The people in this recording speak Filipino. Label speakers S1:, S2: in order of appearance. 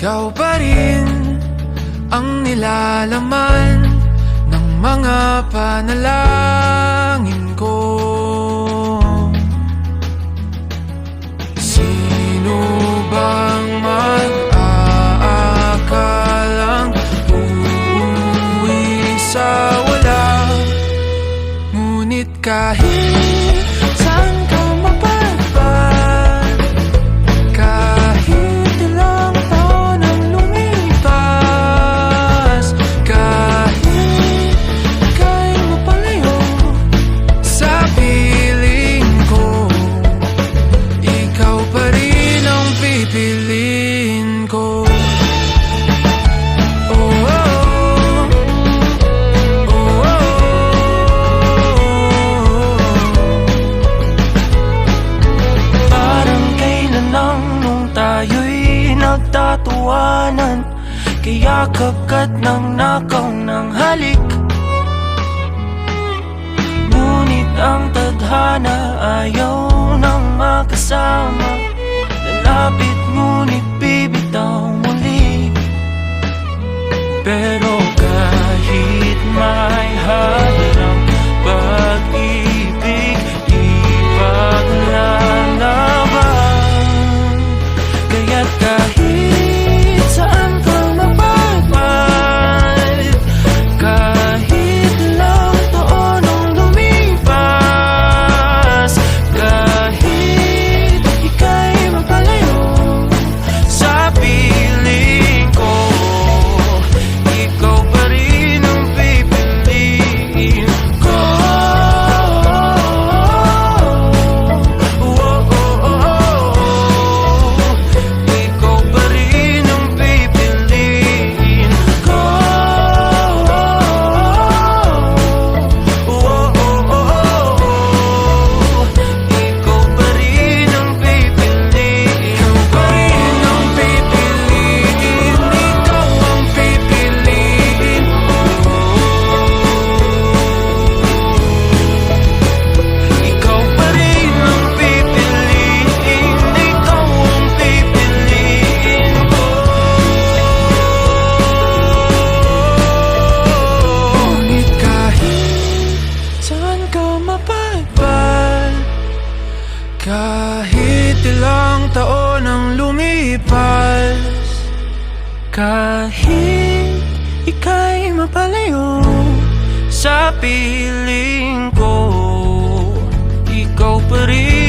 S1: Ikaw pa rin ang nilalaman ng mga panalangin ko. Sino bang mag-aakalang uuwi sa wala? Ngunit kahit saan ka mapadpad, kahit ilang taon ang lumipas, kahit ika'y mapalayo sa piling ko, ikaw pa rin ang pipiliin ko. Nagtatawanan, kayakap ka't nang nakaw ng halik. Ngunit ang tadhana ayaw nang makasama. Lalapit ngunit bibitaw muli. Pero kahit may halang pag-ibig, ipaglalaban. Kaya't kahit saan ka mapadpad, kahit ilang taon ang lumipas, kahit ika'y mapalayo sa piling ko, ikaw pa rin ang pipiliin ko. Kahit ilang taon ang lumipas, kahit ika'y mapalayo sa piling ko, ikaw pa rin